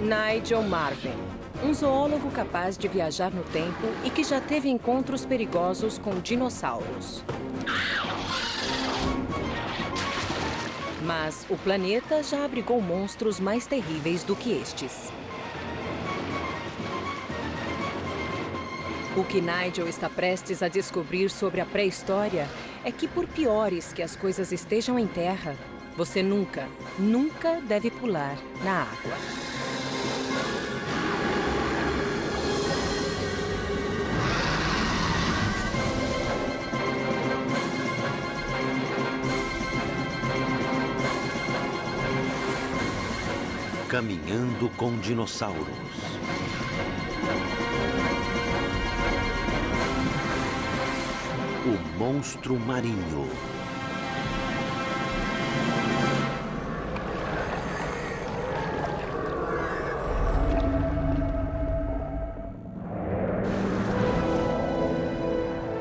Nigel Marven, um zoólogo capaz de viajar no tempo e que já teve encontros perigosos com dinossauros. Mas o planeta já abrigou monstros mais terríveis do que estes. O que Nigel está prestes a descobrir sobre a pré-história é que, por piores que as coisas estejam em terra, você nunca, nunca deve pular na água. Caminhando com dinossauros. O monstro marinho.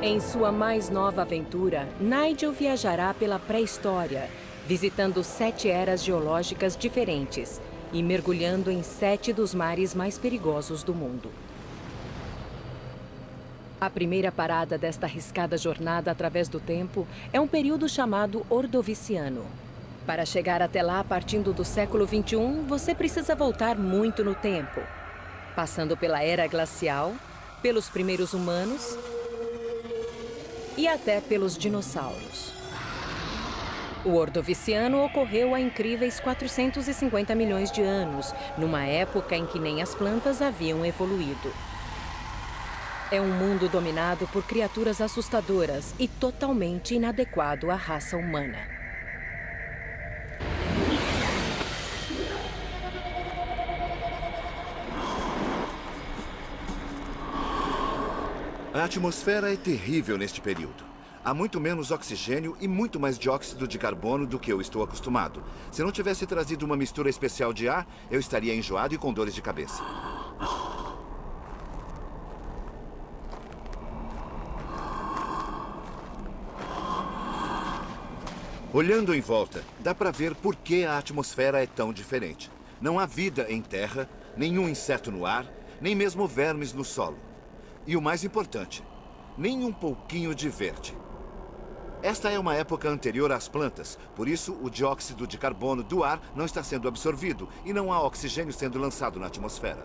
Em sua mais nova aventura, Nigel viajará pela pré-história, visitando 7 eras geológicas diferentes e mergulhando em 7 dos mares mais perigosos do mundo. A primeira parada desta arriscada jornada através do tempo é um período chamado Ordoviciano. Para chegar até lá, partindo do século XXI, você precisa voltar muito no tempo, passando pela Era Glacial, pelos primeiros humanos e até pelos dinossauros. O Ordoviciano ocorreu há incríveis 450 milhões de anos, numa época em que nem as plantas haviam evoluído. É um mundo dominado por criaturas assustadoras e totalmente inadequado à raça humana. A atmosfera é terrível neste período. Há muito menos oxigênio e muito mais dióxido de carbono do que eu estou acostumado. Se não tivesse trazido uma mistura especial de ar, eu estaria enjoado e com dores de cabeça. Olhando em volta, dá para ver por que a atmosfera é tão diferente. Não há vida em terra, nenhum inseto no ar, nem mesmo vermes no solo. E o mais importante, nem um pouquinho de verde. Esta é uma época anterior às plantas, por isso o dióxido de carbono do ar não está sendo absorvido e não há oxigênio sendo lançado na atmosfera.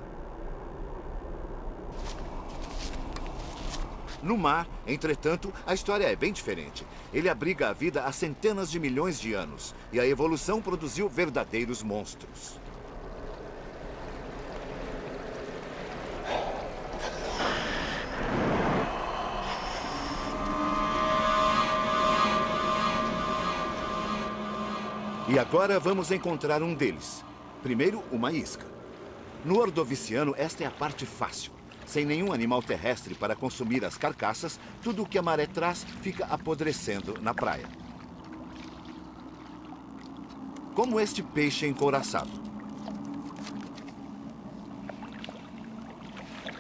No mar, entretanto, a história é bem diferente. Ele abriga a vida há centenas de milhões de anos e a evolução produziu verdadeiros monstros. E agora vamos encontrar um deles. Primeiro, uma isca. No Ordoviciano, esta é a parte fácil. Sem nenhum animal terrestre para consumir as carcaças, tudo o que a maré traz fica apodrecendo na praia. Como este peixe encouraçado.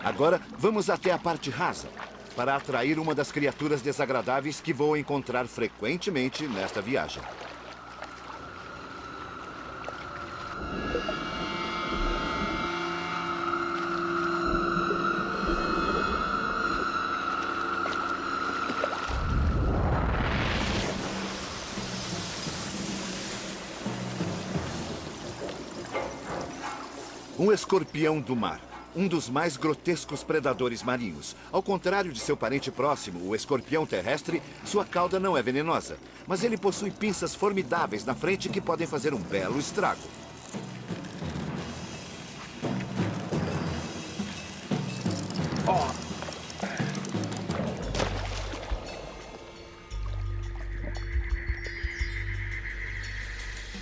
Agora, vamos até a parte rasa, para atrair uma das criaturas desagradáveis que vou encontrar frequentemente nesta viagem. Um escorpião do mar, um dos mais grotescos predadores marinhos. Ao contrário de seu parente próximo, o escorpião terrestre, sua cauda não é venenosa, mas ele possui pinças formidáveis na frente que podem fazer um belo estrago.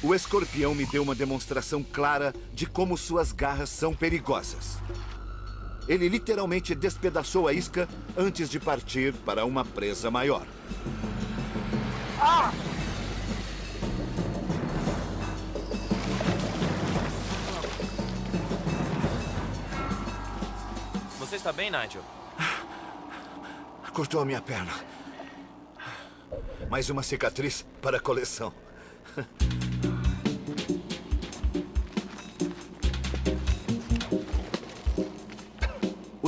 O escorpião me deu uma demonstração clara de como suas garras são perigosas. Ele literalmente despedaçou a isca antes de partir para uma presa maior. Você está bem, Nigel? Cortou a minha perna. Mais uma cicatriz para a coleção.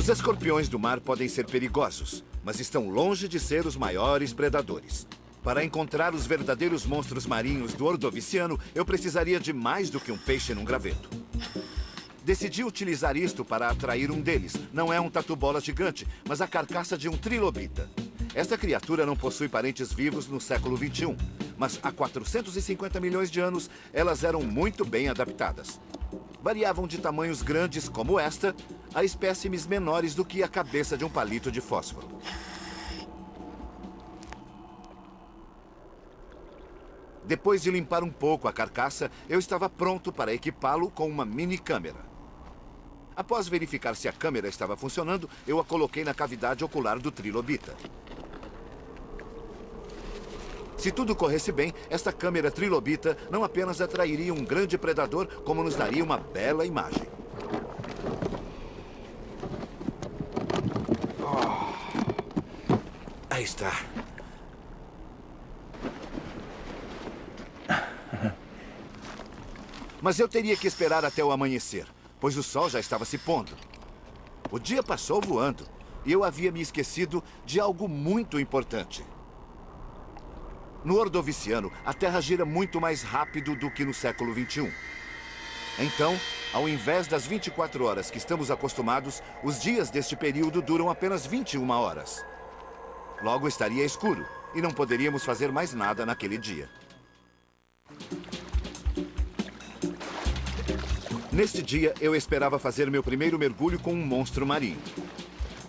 Os escorpiões do mar podem ser perigosos, mas estão longe de ser os maiores predadores. Para encontrar os verdadeiros monstros marinhos do Ordoviciano, eu precisaria de mais do que um peixe num graveto. Decidi utilizar isto para atrair um deles. Não é um tatu-bola gigante, mas a carcaça de um trilobita. Esta criatura não possui parentes vivos no século XXI, mas há 450 milhões de anos elas eram muito bem adaptadas. Variavam de tamanhos grandes como esta, a espécimes menores do que a cabeça de um palito de fósforo. Depois de limpar um pouco a carcaça, eu estava pronto para equipá-lo com uma mini câmera. Após verificar se a câmera estava funcionando, eu a coloquei na cavidade ocular do trilobita. Se tudo corresse bem, esta câmera trilobita não apenas atrairia um grande predador, como nos daria uma bela imagem. Aí está. Mas eu teria que esperar até o amanhecer, pois o sol já estava se pondo. O dia passou voando e eu havia me esquecido de algo muito importante. No Ordoviciano, a Terra gira muito mais rápido do que no século XXI. Então, ao invés das 24 horas que estamos acostumados, os dias deste período duram apenas 21 horas. Logo estaria escuro e não poderíamos fazer mais nada naquele dia. Neste dia, eu esperava fazer meu primeiro mergulho com um monstro marinho.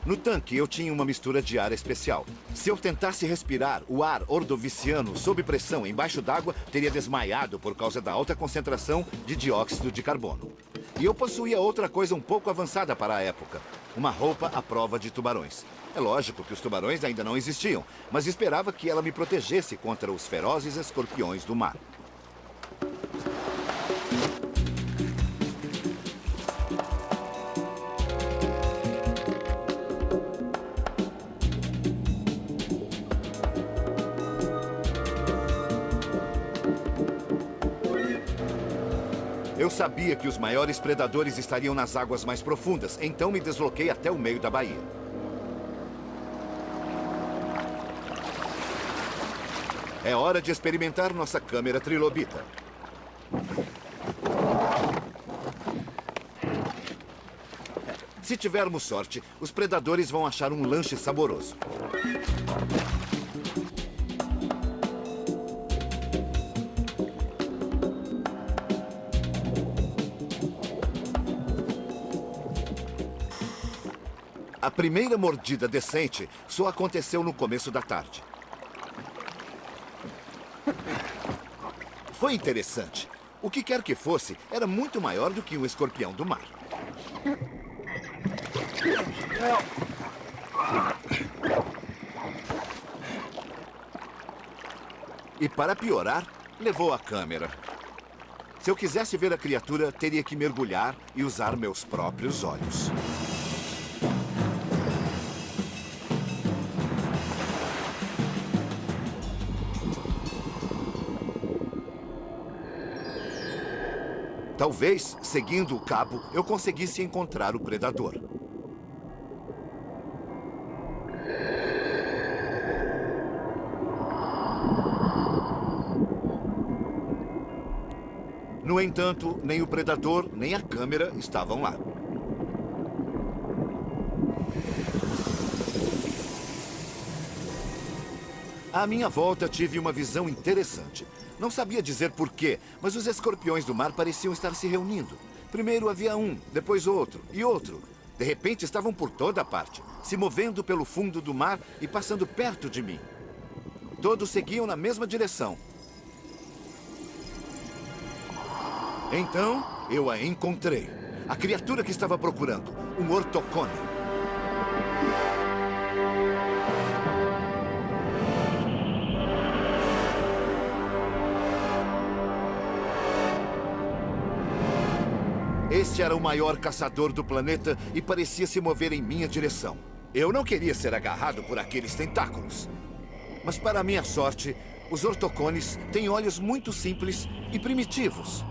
No tanque, eu tinha uma mistura de ar especial. Se eu tentasse respirar o ar ordoviciano sob pressão embaixo d'água, teria desmaiado por causa da alta concentração de dióxido de carbono. E eu possuía outra coisa um pouco avançada para a época. Uma roupa à prova de tubarões. É lógico que os tubarões ainda não existiam, mas esperava que ela me protegesse contra os ferozes escorpiões do mar. Eu sabia que os maiores predadores estariam nas águas mais profundas, então me desloquei até o meio da baía. É hora de experimentar nossa câmera trilobita. Se tivermos sorte, os predadores vão achar um lanche saboroso. A primeira mordida decente só aconteceu no começo da tarde. Foi interessante. O que quer que fosse, era muito maior do que um escorpião do mar. E para piorar, levou a câmera. Se eu quisesse ver a criatura, teria que mergulhar e usar meus próprios olhos. Talvez, seguindo o cabo, eu conseguisse encontrar o predador. No entanto, nem o predador, nem a câmera estavam lá. À minha volta, tive uma visão interessante. Não sabia dizer porquê, mas os escorpiões do mar pareciam estar se reunindo. Primeiro havia um, depois outro e outro. De repente estavam por toda parte, se movendo pelo fundo do mar e passando perto de mim. Todos seguiam na mesma direção. Então, eu a encontrei. A criatura que estava procurando, um ortocone. Este era o maior caçador do planeta e parecia se mover em minha direção. Eu não queria ser agarrado por aqueles tentáculos. Mas, para minha sorte, os ortocones têm olhos muito simples e primitivos.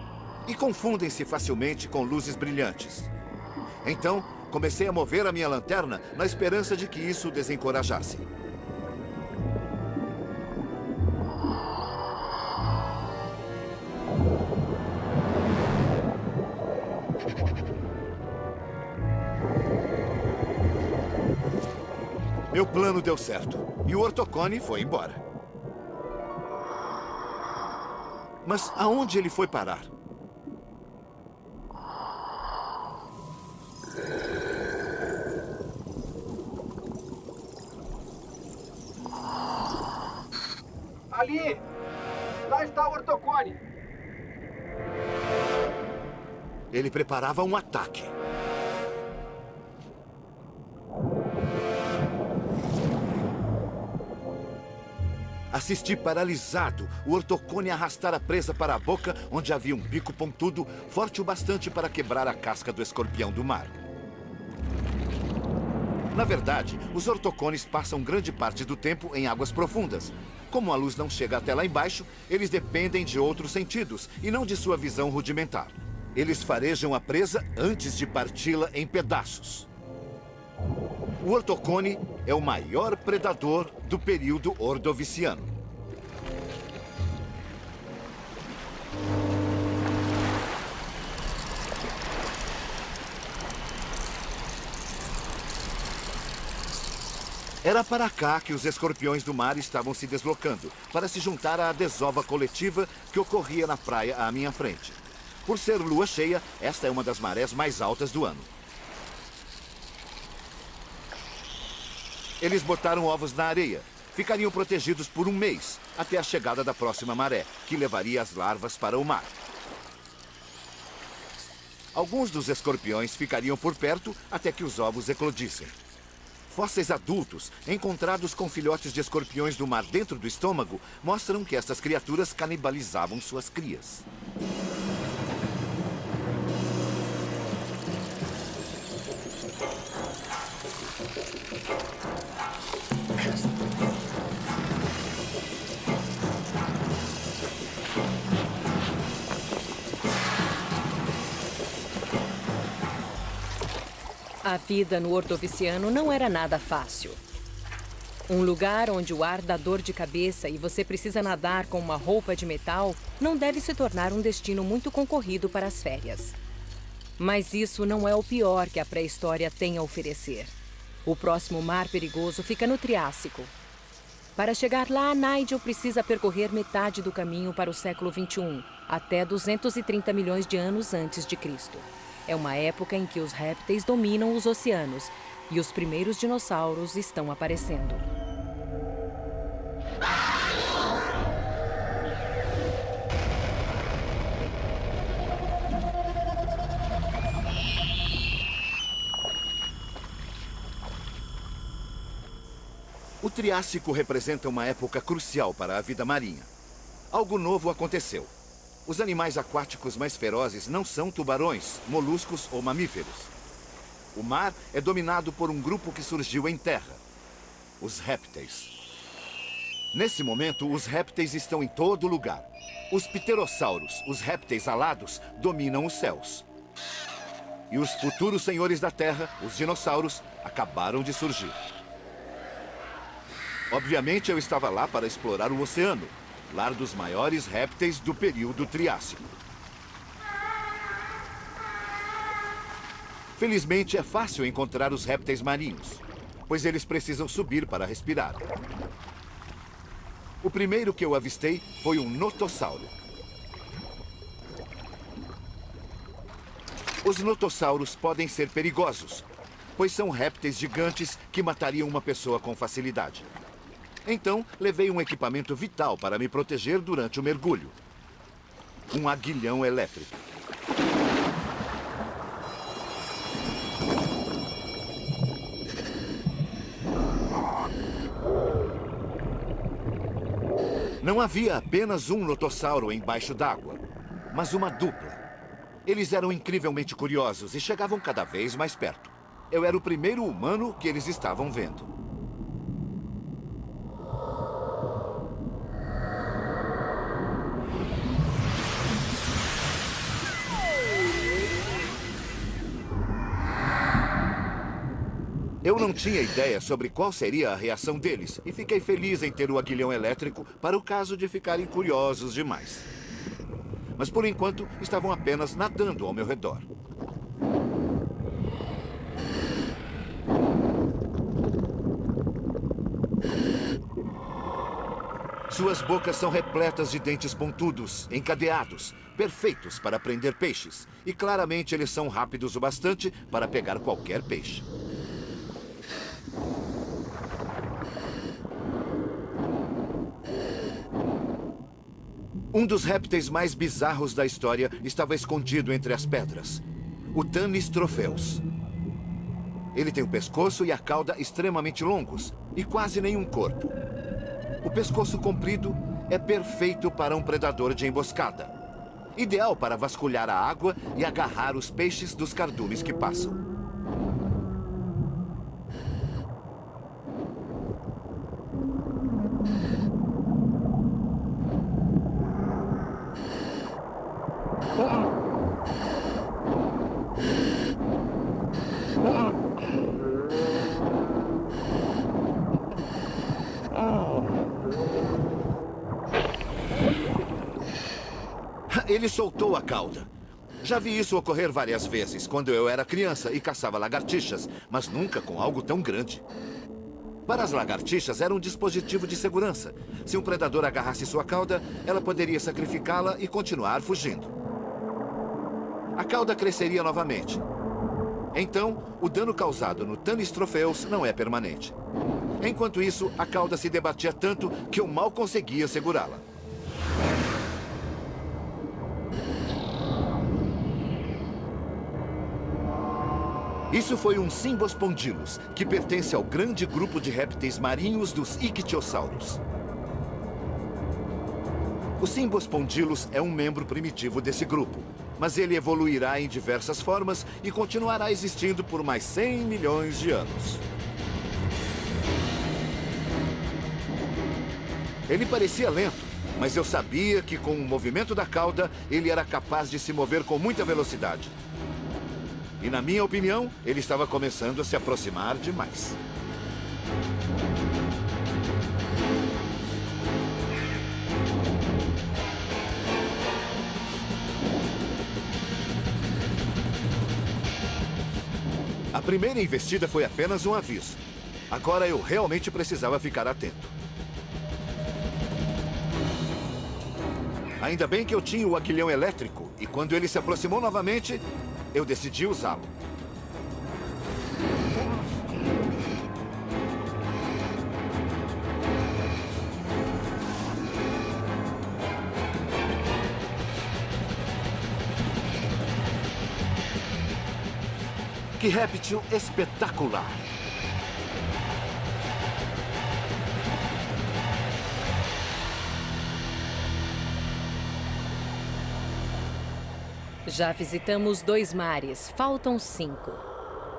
E confundem-se facilmente com luzes brilhantes. Então, Comecei a mover a minha lanterna na esperança de que isso o desencorajasse. Meu plano deu certo e o Ortocone foi embora. Mas aonde ele foi parar? Ali! Lá está o Ortocone! Ele preparava um ataque. Assisti paralisado o Ortocone arrastar a presa para a boca, onde havia um bico pontudo, forte o bastante para quebrar a casca do escorpião do mar. Na verdade, os ortocones passam grande parte do tempo em águas profundas. Como a luz não chega até lá embaixo, eles dependem de outros sentidos e não de sua visão rudimentar. Eles farejam a presa antes de parti-la em pedaços. O Ortocone é o maior predador do período Ordoviciano. Era para cá que os escorpiões do mar estavam se deslocando, para se juntar à desova coletiva que ocorria na praia à minha frente. Por ser lua cheia, esta é uma das marés mais altas do ano. Eles botaram ovos na areia. Ficariam protegidos por um mês, até a chegada da próxima maré, que levaria as larvas para o mar. Alguns dos escorpiões ficariam por perto até que os ovos eclodissem. Fósseis adultos, encontrados com filhotes de escorpiões do mar dentro do estômago, mostram que essas criaturas canibalizavam suas crias. A vida no Ordoviciano não era nada fácil. Um lugar onde o ar dá dor de cabeça e você precisa nadar com uma roupa de metal não deve se tornar um destino muito concorrido para as férias. Mas isso não é o pior que a pré-história tem a oferecer. O próximo mar perigoso fica no Triássico. Para chegar lá, Nigel precisa percorrer metade do caminho para o século XXI, até 230 milhões de anos antes de Cristo. É uma época em que os répteis dominam os oceanos e os primeiros dinossauros estão aparecendo. O Triássico representa uma época crucial para a vida marinha. Algo novo aconteceu. Os animais aquáticos mais ferozes não são tubarões, moluscos ou mamíferos. O mar é dominado por um grupo que surgiu em terra: os répteis. Nesse momento, os répteis estão em todo lugar. Os pterossauros, os répteis alados, dominam os céus. E os futuros senhores da Terra, os dinossauros, acabaram de surgir. Obviamente, eu estava lá para explorar o oceano, lar dos maiores répteis do período Triássico. Felizmente, é fácil encontrar os répteis marinhos, pois eles precisam subir para respirar. O primeiro que eu avistei foi um notossauro. Os notossauros podem ser perigosos, pois são répteis gigantes que matariam uma pessoa com facilidade. Então, levei um equipamento vital para me proteger durante o mergulho: um aguilhão elétrico. Não havia apenas um notossauro embaixo d'água, mas uma dupla. Eles eram incrivelmente curiosos e chegavam cada vez mais perto. Eu era o primeiro humano que eles estavam vendo. Eu não tinha ideia sobre qual seria a reação deles e fiquei feliz em ter o aguilhão elétrico para o caso de ficarem curiosos demais. Mas por enquanto estavam apenas nadando ao meu redor. Suas bocas são repletas de dentes pontudos, encadeados, perfeitos para prender peixes. E claramente eles são rápidos o bastante para pegar qualquer peixe. Um dos répteis mais bizarros da história estava escondido entre as pedras. O Tanis tropheus. Ele tem o pescoço e a cauda extremamente longos e quase nenhum corpo. O pescoço comprido é perfeito para um predador de emboscada. Ideal para vasculhar a água e agarrar os peixes dos cardumes que passam. Ele soltou a cauda. Já vi isso ocorrer várias vezes, quando eu era criança e caçava lagartixas, mas nunca com algo tão grande. Para as lagartixas, era um dispositivo de segurança. Se um predador agarrasse sua cauda, ela poderia sacrificá-la e continuar fugindo. A cauda cresceria novamente. Então, o dano causado no Tanis tropheus não é permanente. Enquanto isso, a cauda se debatia tanto que eu mal conseguia segurá-la. Isso foi um Symbospondylus, que pertence ao grande grupo de répteis marinhos dos ictiossauros. O Symbospondylus é um membro primitivo desse grupo, mas ele evoluirá em diversas formas e continuará existindo por mais 100 milhões de anos. Ele parecia lento, mas eu sabia que com o movimento da cauda, ele era capaz de se mover com muita velocidade. E, na minha opinião, ele estava começando a se aproximar demais. A primeira investida foi apenas um aviso. Agora eu realmente precisava ficar atento. Ainda bem que eu tinha o aguilhão elétrico, e quando ele se aproximou novamente, eu decidi usá-lo. Que réptil espetacular! Já visitamos 2 mares, faltam 5.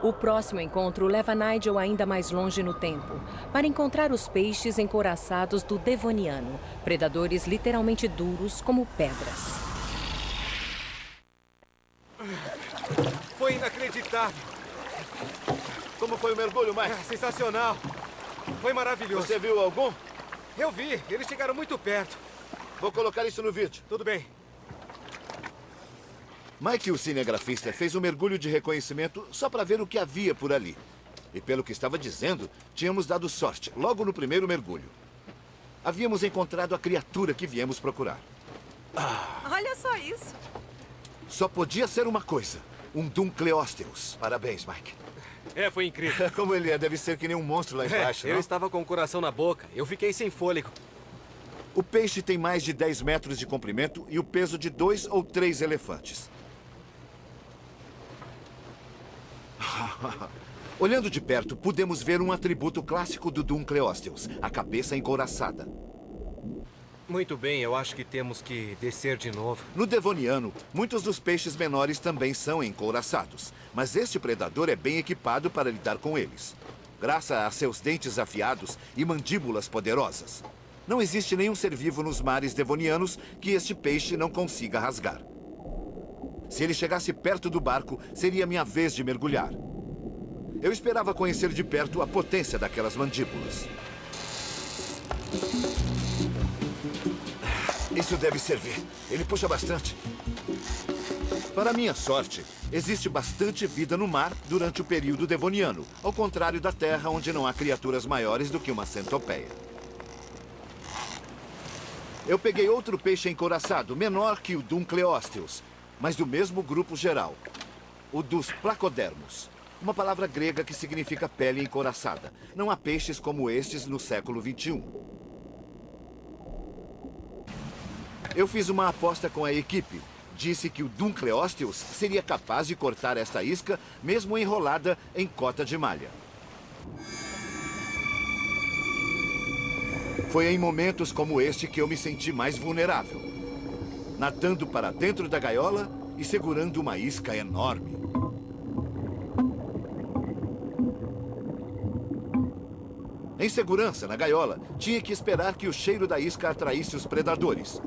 O próximo encontro leva Nigel ainda mais longe no tempo, para encontrar os peixes encouraçados do Devoniano, predadores literalmente duros como pedras. Foi inacreditável. Como foi o mergulho, Mike? Sensacional. Foi maravilhoso. Você viu algum? Eu vi. Eles chegaram muito perto. Vou colocar isso no vídeo. Tudo bem. Mike, o cinegrafista, fez um mergulho de reconhecimento só para ver o que havia por ali. E pelo que estava dizendo, tínhamos dado sorte logo no primeiro mergulho. Havíamos encontrado a criatura que viemos procurar. Olha só isso. Só podia ser uma coisa. Um Dunkleosteus. Parabéns, Mike. Foi incrível. Como ele é, deve ser que nem um monstro lá embaixo, Eu não? estava com o coração na boca. Eu fiquei sem fôlego. O peixe tem mais de 10 metros de comprimento e o peso de 2 ou 3 elefantes. Olhando de perto, pudemos ver um atributo clássico do Dunkleosteus, a cabeça encouraçada. Muito bem, eu acho que temos que descer de novo. No Devoniano, muitos dos peixes menores também são encouraçados, mas este predador é bem equipado para lidar com eles, graças a seus dentes afiados e mandíbulas poderosas. Não existe nenhum ser vivo nos mares devonianos que este peixe não consiga rasgar. Se ele chegasse perto do barco, seria minha vez de mergulhar. Eu esperava conhecer de perto a potência daquelas mandíbulas. Isso deve servir. Ele puxa bastante. Para minha sorte, existe bastante vida no mar durante o período devoniano, ao contrário da Terra, onde não há criaturas maiores do que uma centopeia. Eu peguei outro peixe encouraçado, menor que o Dunkleosteus, mas do mesmo grupo geral, o dos placodermos. Uma palavra grega que significa pele encouraçada. Não há peixes como estes no século XXI. Eu fiz uma aposta com a equipe. Disse que o Dunkleosteus seria capaz de cortar esta isca, mesmo enrolada em cota de malha. Foi em momentos como este que eu me senti mais vulnerável. Nadando para dentro da gaiola e segurando uma isca enorme. Em segurança, na gaiola, tinha que esperar que o cheiro da isca atraísse os predadores.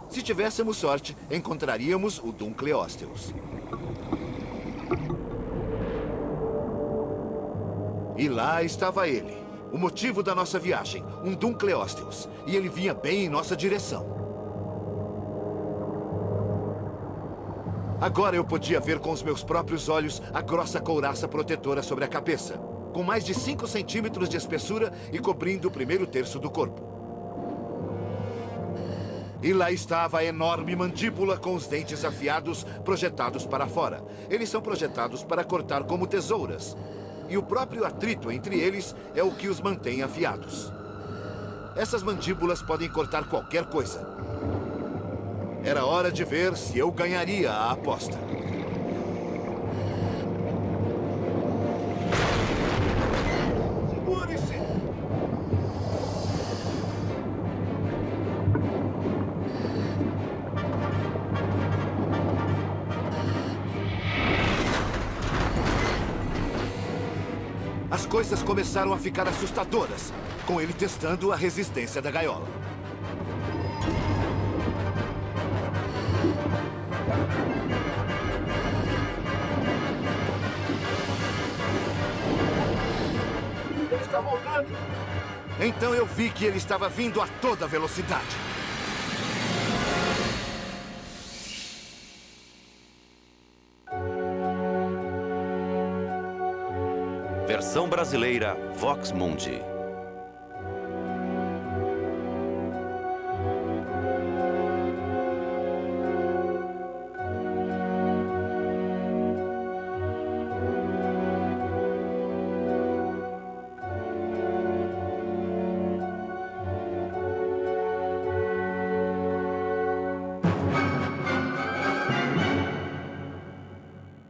Se tivéssemos sorte, encontraríamos o Dunkleosteus. E lá estava ele, o motivo da nossa viagem, um Dunkleosteus. E ele vinha bem em nossa direção. Agora eu podia ver com os meus próprios olhos a grossa couraça protetora sobre a cabeça, com mais de 5 centímetros de espessura e cobrindo o primeiro terço do corpo. E lá estava a enorme mandíbula com os dentes afiados projetados para fora. Eles são projetados para cortar como tesouras. E o próprio atrito entre eles é o que os mantém afiados. Essas mandíbulas podem cortar qualquer coisa. Era hora de ver se eu ganharia a aposta. Segure-se! As coisas começaram a ficar assustadoras, com ele testando a resistência da gaiola. Ele está voltando! Então eu vi que ele estava vindo a toda velocidade. Versão brasileira Vox Mundi.